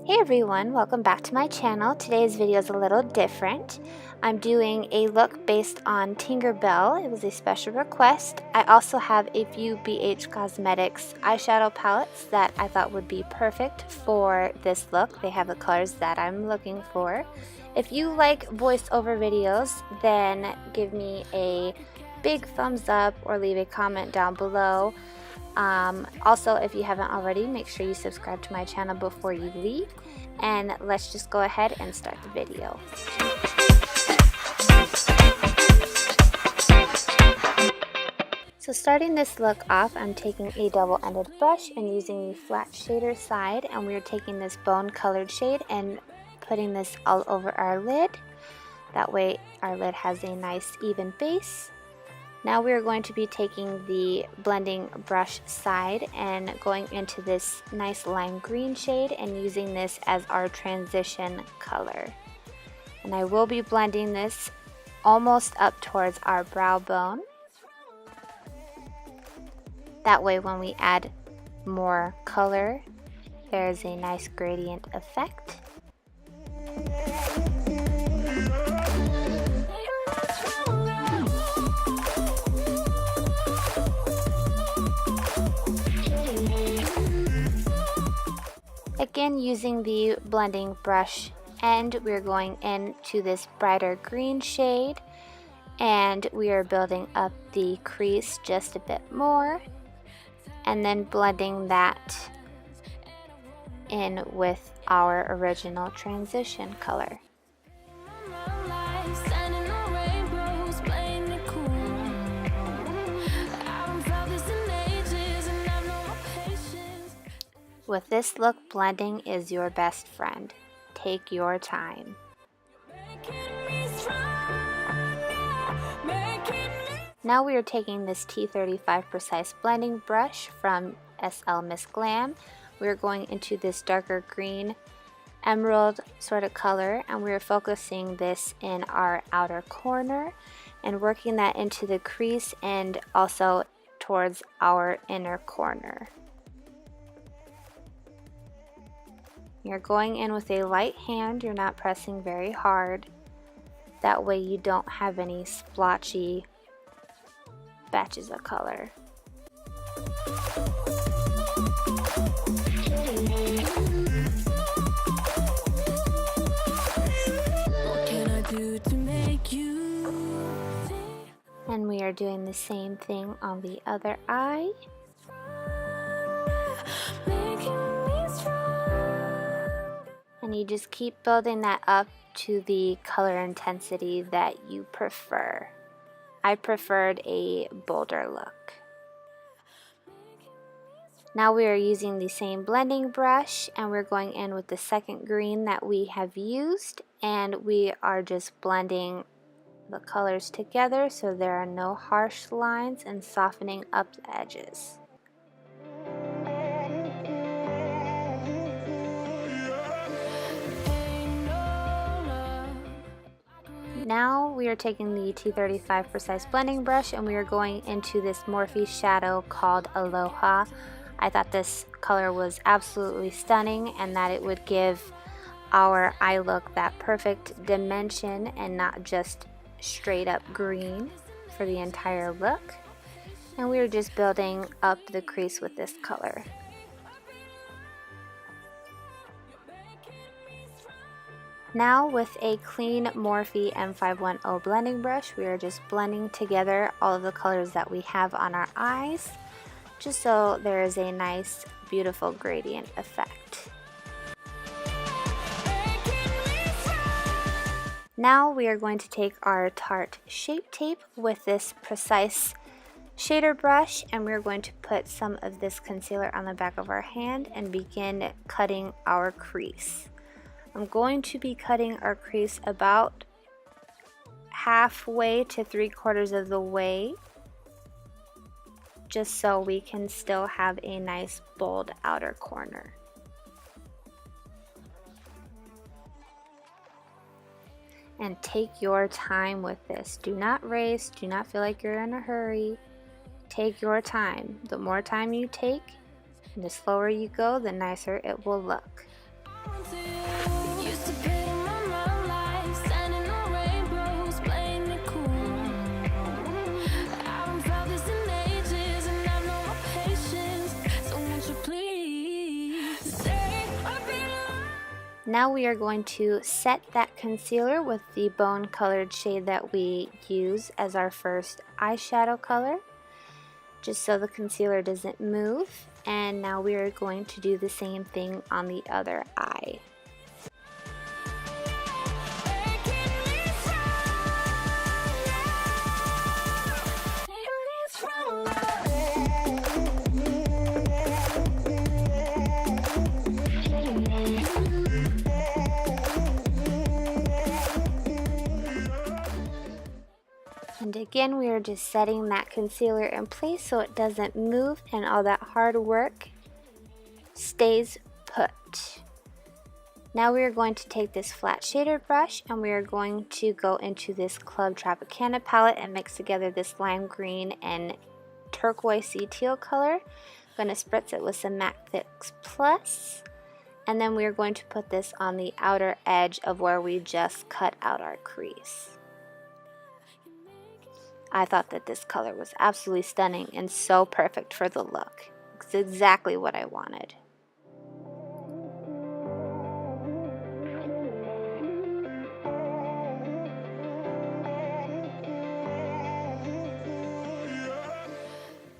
Hey everyone, welcome back to my channel. Today's video is a little different. I'm doing a look based on Tinkerbell. It was a special request. I also have a few BH Cosmetics eyeshadow palettes that I thought would be perfect for this look. They have the colors that I'm looking for. If you like voiceover videos, then give me a big thumbs up or leave a comment down below. Also, if you haven't already, make sure you subscribe to my channel before you leave, and let's just go ahead and start the video. So starting this look off, I'm taking a double-ended brush and using the flat shader side, and we're taking this bone colored shade and putting this all over our lid. That way our lid has a nice even base. Now we are going to be taking the blending brush side and going into this nice lime green shade and using this as our transition color. And I will be blending this almost up towards our brow bone. That way when we add more color, there's a nice gradient effect. Again, using the blending brush end, we're going into this brighter green shade and we are building up the crease just a bit more and then blending that in with our original transition color. With this look, blending is your best friend. Take your time. Now we are taking this T35 Precise Blending Brush from SL Miss Glam. We are going into this darker green emerald sort of color, and we are focusing this in our outer corner and working that into the crease and also towards our inner corner. You're going in with a light hand, you're not pressing very hard. That way you don't have any splotchy batches of color. And we are doing the same thing on the other eye. And you just keep building that up to the color intensity that you prefer. I preferred a bolder look. Now we are using the same blending brush and we're going in with the second green that we have used, and we are just blending the colors together so there are no harsh lines and softening up the edges. Now we are taking the T35 Precise Blending Brush and we are going into this Morphe shadow called Aloha. I thought this color was absolutely stunning and that it would give our eye look that perfect dimension and not just straight up green for the entire look. And we are just building up the crease with this color. Now with a clean Morphe M510 blending brush, we are just blending together all of the colors that we have on our eyes, just so there is a nice, beautiful gradient effect. Now we are going to take our Tarte Shape Tape with this precise shader brush, and we're going to put some of this concealer on the back of our hand and begin cutting our crease. I'm going to be cutting our crease about halfway to 3/4 of the way, just so we can still have a nice bold outer corner. And take your time with this. Do not race, do not feel like you're in a hurry. Take your time. The more time you take, and the slower you go, the nicer it will look. Now we are going to set that concealer with the bone colored shade that we use as our first eyeshadow color, just so the concealer doesn't move. And now we are going to do the same thing on the other eye. And again, we are just setting that concealer in place so it doesn't move and all that hard work stays put. Now we are going to take this flat shader brush and we are going to go into this Club Tropicana palette and mix together this lime green and turquoisey teal color. I'm going to spritz it with some MAC Fix Plus, and then we are going to put this on the outer edge of where we just cut out our crease. I thought that this color was absolutely stunning and so perfect for the look. It's exactly what I wanted.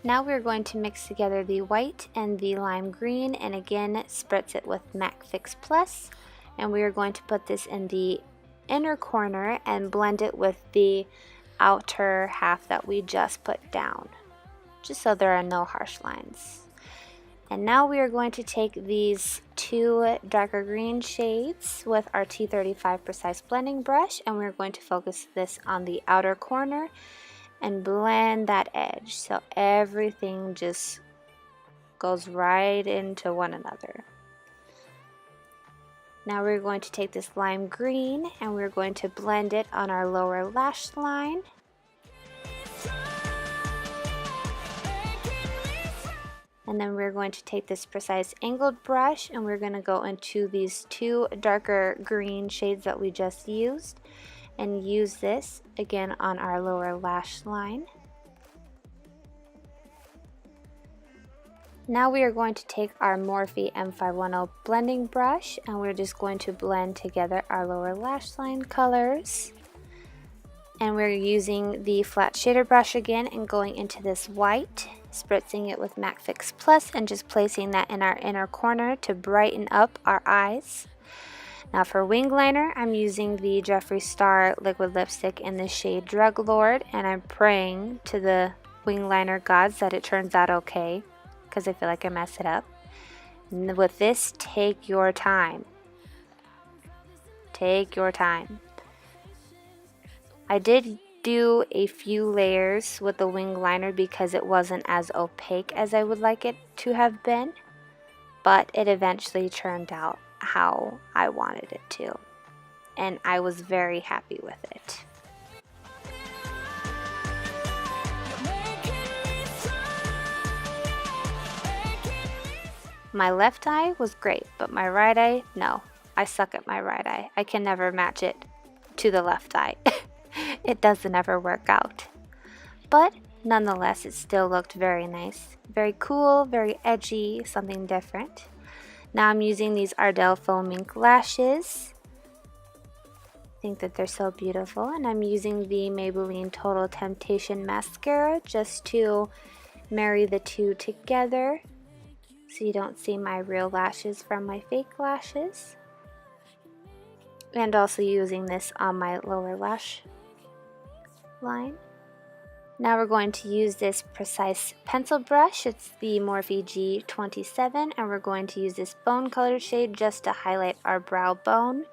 Now we're going to mix together the white and the lime green, and again spritz it with MAC Fix Plus, and we are going to put this in the inner corner and blend it with the outer half that we just put down, just so there are no harsh lines. And now we are going to take these two darker green shades with our T35 Precise Blending Brush, and we're going to focus this on the outer corner and blend that edge so everything just goes right into one another. Now we're going to take this lime green and we're going to blend it on our lower lash line. And then we're going to take this Precise Angled brush and we're going to go into these two darker green shades that we just used and use this again on our lower lash line. Now we are going to take our Morphe M510 blending brush and we're just going to blend together our lower lash line colors. And we're using the flat shader brush again and going into this white, spritzing it with MAC Fix Plus and just placing that in our inner corner to brighten up our eyes. Now for wing liner, I'm using the Jeffree Star liquid lipstick in the shade Drug Lord, and I'm praying to the wing liner gods that it turns out okay, because I feel like I mess it up. And with this, take your time. Take your time. I did do a few layers with the wing liner because it wasn't as opaque as I would like it to have been, but it eventually turned out how I wanted it to, and I was very happy with it. My left eye was great, but my right eye, no. I suck at my right eye. I can never match it to the left eye. It doesn't ever work out. But nonetheless, it still looked very nice. Very cool, very edgy, something different. Now I'm using these Ardell Foam Ink lashes. I think that they're so beautiful. And I'm using the Maybelline Total Temptation mascara just to marry the two together so you don't see my real lashes from my fake lashes. And also using this on my lower lash line. Now we're going to use this Precise pencil brush. It's the Morphe G27, and we're going to use this bone color shade just to highlight our brow bone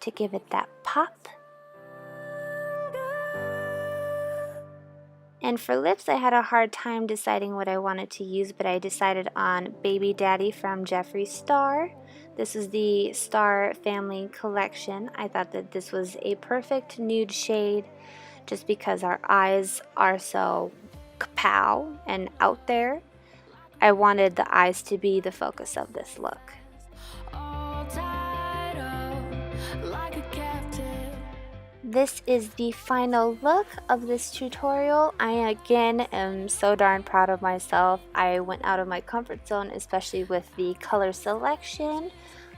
to give it that pop. And for lips, I had a hard time deciding what I wanted to use, but I decided on Baby Daddy from Jeffree Star. This is the Star Family Collection. I thought that this was a perfect nude shade just because our eyes are so kapow and out there. I wanted the eyes to be the focus of this look. This is the final look of this tutorial. I again am so darn proud of myself. I went out of my comfort zone, especially with the color selection.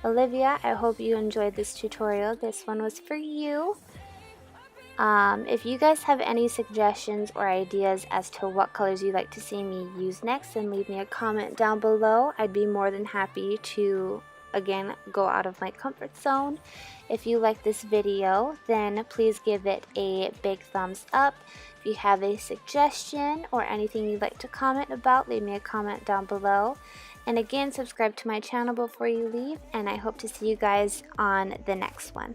Olivia, I hope you enjoyed this tutorial. This one was for you. If you guys have any suggestions or ideas as to what colors you'd like to see me use next, then leave me a comment down below. I'd be more than happy to, again, go out of my comfort zone. If you like this video, then please give it a big thumbs up. If you have a suggestion or anything you'd like to comment about, leave me a comment down below. And again, subscribe to my channel before you leave, and I hope to see you guys on the next one.